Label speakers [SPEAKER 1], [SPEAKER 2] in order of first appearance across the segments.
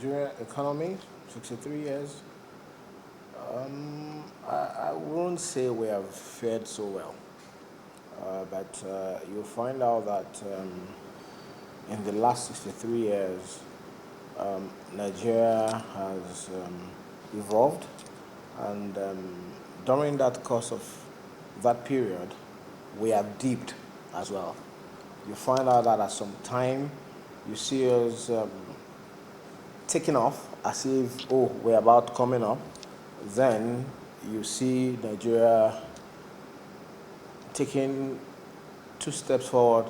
[SPEAKER 1] Nigerian economy, 63 years, I won't say we have fared so well, but you'll find out that in the last 63 years, Nigeria has evolved, and during that course of that period, we have dipped as well. You find out that at some time, you see us taking off as if, oh, we're about coming up. Then you see Nigeria taking 2 steps forward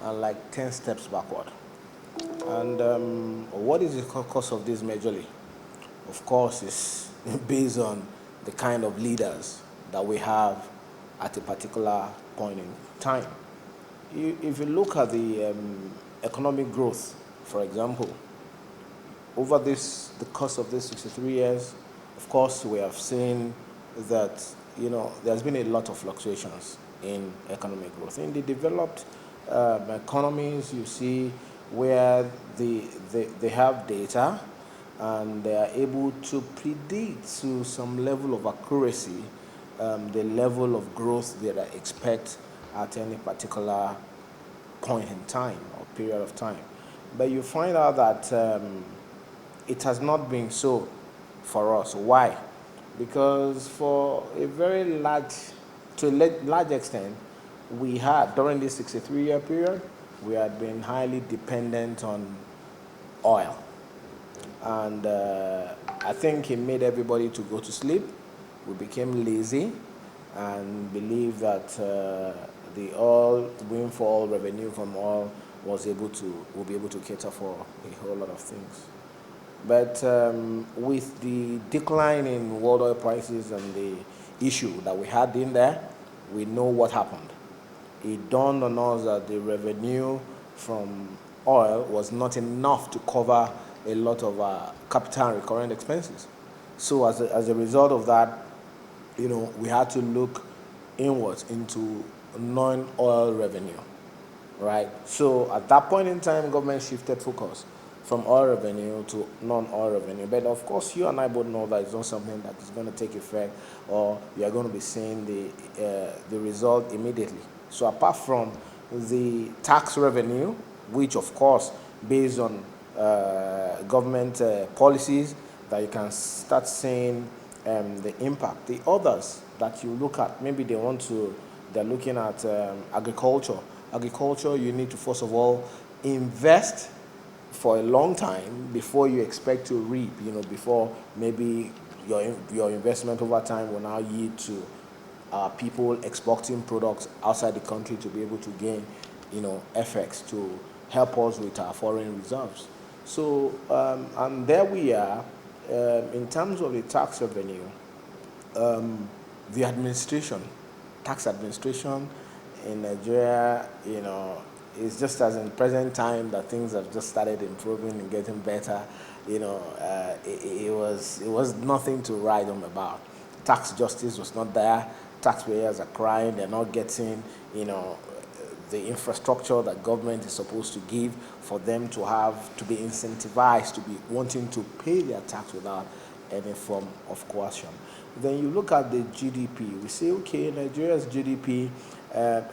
[SPEAKER 1] and like 10 steps backward. And what is the cause of this majorly? Of course, it's based on the kind of leaders that we have at a particular point in time. If you look at the economic growth, for example, over the course of these 63 years, of course, we have seen that there's been a lot of fluctuations in economic growth. In the developed economies, you see where they have data and they are able to predict to some level of accuracy the level of growth that they expect at any particular point in time or period of time. But you find out that it has not been so for us. Why? Because for a very large, to a large extent, we had, during this 63-year period, we had been highly dependent on oil. And I think it made everybody to go to sleep. We became lazy and believed that the oil windfall revenue from oil will be able to cater for a whole lot of things. But with the decline in world oil prices and the issue that we had in there, we know what happened. It dawned on us that the revenue from oil was not enough to cover a lot of capital and recurrent expenses. So as a result of that, we had to look inwards into non-oil revenue, right? So at that point in time, government shifted focus from oil revenue to non-oil revenue. But of course, you and I both know that it's not something that is going to take effect or you are going to be seeing the result immediately. So apart from the tax revenue, which of course, based on government policies, that you can start seeing the impact. The others that you look at, maybe they're looking at agriculture. Agriculture, you need to first of all invest for a long time before you expect to reap, before maybe your investment over time will now yield to people exporting products outside the country to be able to gain, effects to help us with our foreign reserves. So, and there we are, in terms of the tax revenue, the tax administration in Nigeria, it's just as in present time that things have just started improving and getting better. It was nothing to write home about. Tax justice was not there. Taxpayers are crying. They're not getting, the infrastructure that government is supposed to give for them to be incentivized to be wanting to pay their tax without any form of coercion. Then you look at the GDP. We say, okay, Nigeria's GDP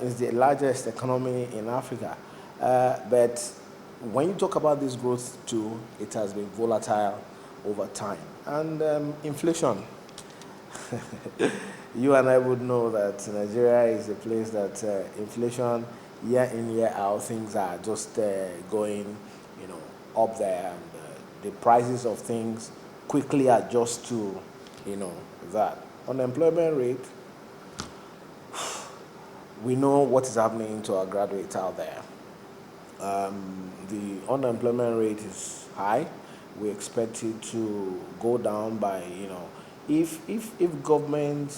[SPEAKER 1] is the largest economy in Africa. But when you talk about this growth too, it has been volatile over time. And inflation. You and I would know that Nigeria is a place that inflation, year in, year out, things are just going, up there. And the prices of things quickly adjust to, that. Unemployment rate, we know what is happening to our graduates out there. The unemployment rate is high. We expect it to go down by, if government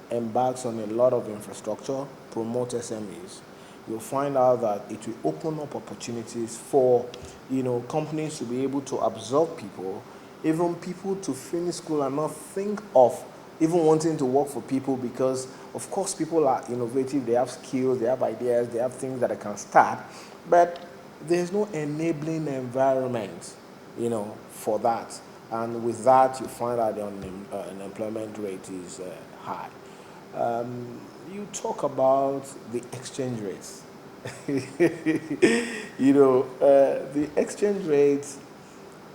[SPEAKER 1] embarks on a lot of infrastructure, promote SMEs, you'll find out that it will open up opportunities for, companies to be able to absorb people, even people to finish school and not think of even wanting to work for people because, of course, people are innovative, they have skills, they have ideas, they have things that they can start, but there's no enabling environment for that. And with that, you find that the unemployment rate is high. You talk about the exchange rates. The exchange rate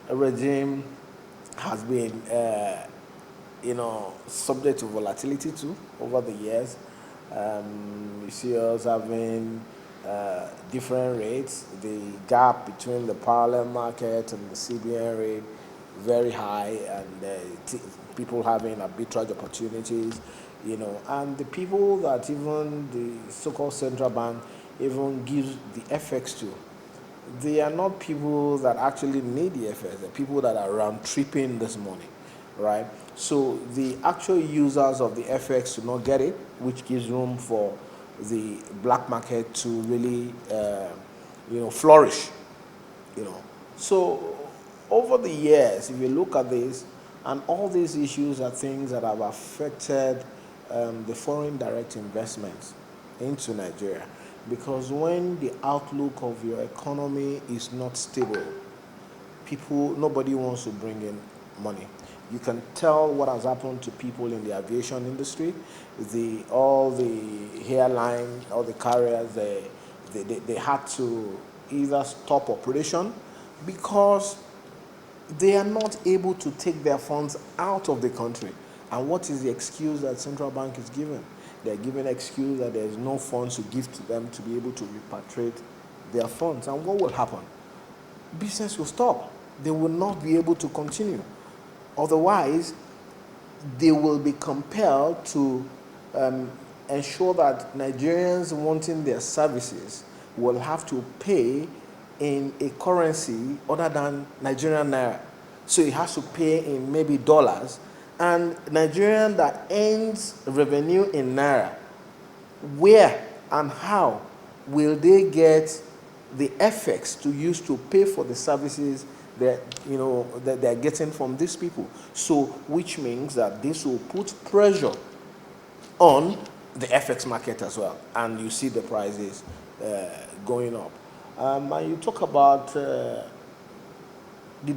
[SPEAKER 1] regime has been, subject to volatility too over the years. You see us having different rates. The gap between the parallel market and the CBN rate very high, and people having arbitrage opportunities, and the people that even the so-called central bank even gives the FX to, they are not people that actually need the FX. They're people that are round tripping this money, right? So the actual users of the FX do not get it, which gives room for the black market to really, flourish, So over the years, if you look at this, and all these issues are things that have affected the foreign direct investments into Nigeria. Because when the outlook of your economy is not stable, nobody wants to bring in money. You can tell what has happened to people in the aviation industry. All the airline, all the carriers, they had to either stop operation because they are not able to take their funds out of the country. And what is the excuse that central bank is giving? They're giving an excuse that there's no funds to give to them to be able to repatriate their funds. And what will happen? Business will stop. They will not be able to continue. Otherwise, they will be compelled to ensure that Nigerians wanting their services will have to pay in a currency other than Nigerian naira. So it has to pay in maybe dollars. And Nigerian that earns revenue in naira, where and how will they get the FX to use to pay for the services that they're getting from these people? So, which means that this will put pressure on the FX market as well, and you see the prices going up. And you talk about the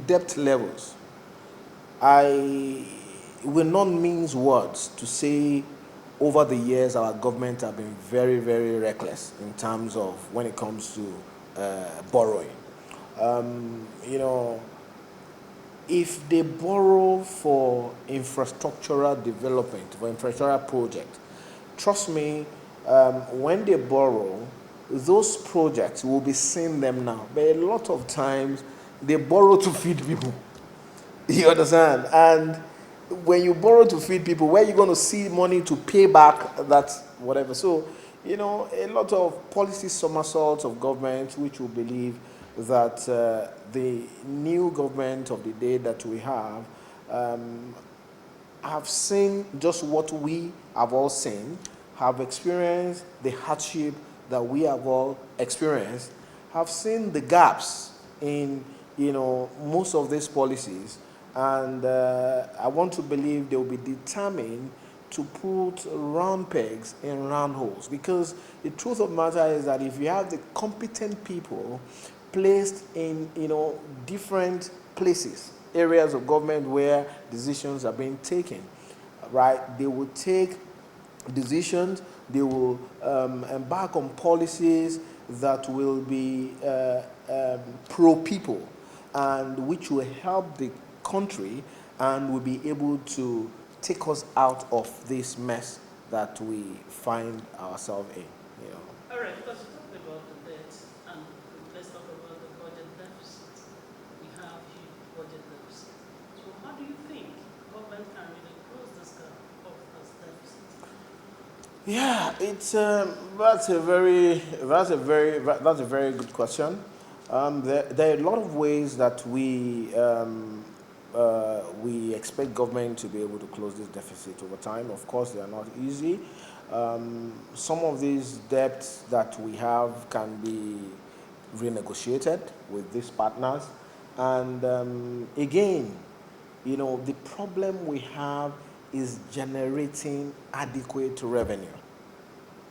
[SPEAKER 1] debt levels. I will not mince words to say over the years our government have been very, very reckless in terms of when it comes to borrowing. If they borrow for infrastructural development, for infrastructural project, trust me, when they borrow, those projects will be seeing them now. But a lot of times, they borrow to feed people. You understand? And when you borrow to feed people, where are you going to see money to pay back that whatever? So, a lot of policy somersaults of government, which will believe that the new government of the day that we have seen just what we have all seen, have experienced the hardship that we have all experienced, have seen the gaps in, most of these policies, and I want to believe they will be determined to put round pegs in round holes. Because the truth of the matter is that if you have the competent people placed in, different places, areas of government where decisions are being taken, right, they will take decisions, they will embark on policies that will be pro-people and which will help the country and will be able to take us out of this mess that we find ourselves in.
[SPEAKER 2] All right, because you talked about the debt, and let's talk about the budget deficit. We have huge budget deficit. So how do you think government can really close this gap of this deficit?
[SPEAKER 1] Yeah, it's that's a very good question. There are a lot of ways that we expect government to be able to close this deficit over time. Of course, they are not easy. Some of these debts that we have can be renegotiated with these partners. And again, the problem we have is generating adequate revenue,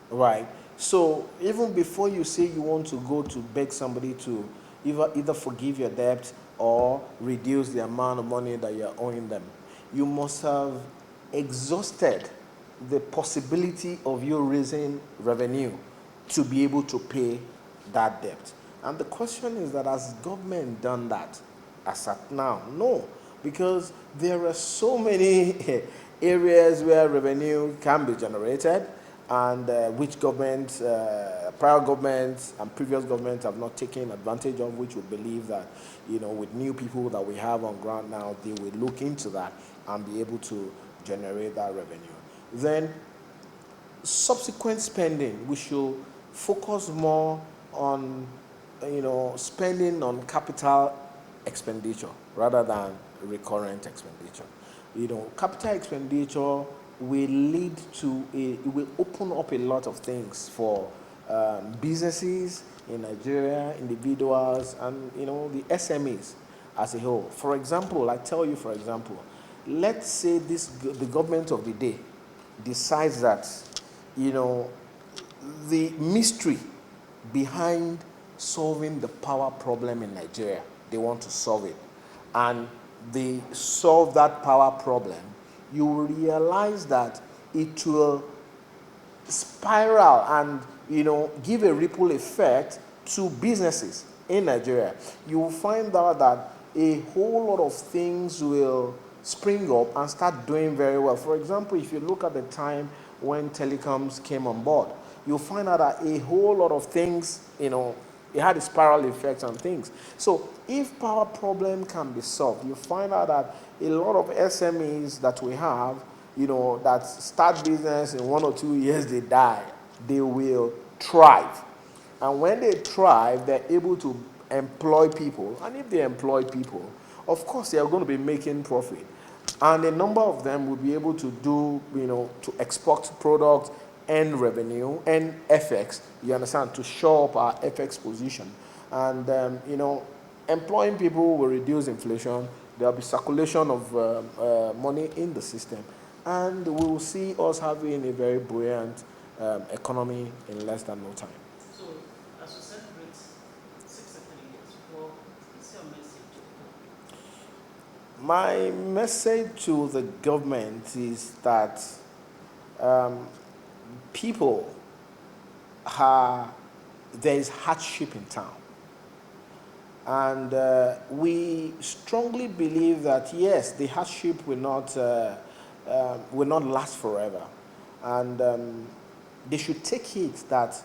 [SPEAKER 1] right? So even before you say you want to go to beg somebody to either forgive your debt or reduce the amount of money that you're owing them. You must have exhausted the possibility of you raising revenue to be able to pay that debt. And the question is that has government done that as at now? No, because there are so many areas where revenue can be generated and which governments, prior governments and previous governments have not taken advantage of, which we believe that, with new people that we have on ground now, they will look into that and be able to generate that revenue. Then subsequent spending, we should focus more on, spending on capital expenditure rather than recurrent expenditure. Capital expenditure will lead to it will open up a lot of things for businesses in Nigeria, individuals, and the SMEs as a whole. For example, let's say the government of the day decides that the mystery behind solving the power problem in Nigeria, they want to solve it, and they solve that power problem, you will realize that it will spiral and give a ripple effect to businesses in Nigeria. You will find out that a whole lot of things will spring up and start doing very well. For example, if you look at the time when telecoms came on board, you'll find out that a whole lot of things, it had a spiral effect on things. So if power problem can be solved, you find out that a lot of SMEs that we have, that start business in 1 or 2 years, they die. They will thrive. And when they thrive, they're able to employ people. And if they employ people, of course, they are going to be making profit. And a number of them will be able to do, to export products and revenue and FX, you understand, to show up our FX position. And, employing people will reduce inflation. There will be circulation of money in the system. And we will see us having a very buoyant economy in less than no time.
[SPEAKER 2] So, as we celebrate 63 years, what is your message to the government?
[SPEAKER 1] My message to the government is that people there is hardship in town. And we strongly believe that, yes, the hardship will not last forever. And they should take it that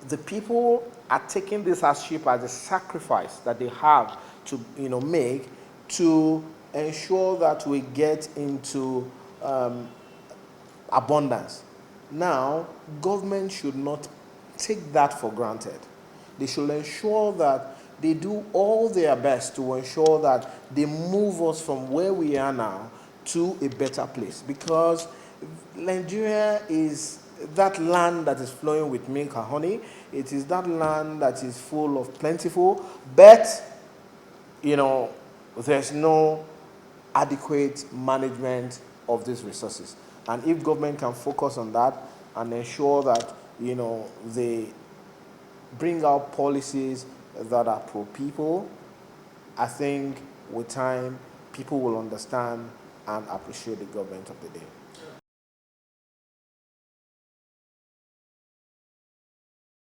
[SPEAKER 1] the people are taking this hardship as a sacrifice that they have to make to ensure that we get into abundance. Now, government should not take that for granted. They should ensure that they do all their best to ensure that they move us from where we are now to a better place, because Nigeria is that land that is flowing with milk and honey. It is that land that is full of plentiful, but there's no adequate management of these resources. And if government can focus on that and ensure that they bring out policies that are pro-people, I think with time people will understand and appreciate the government of the day.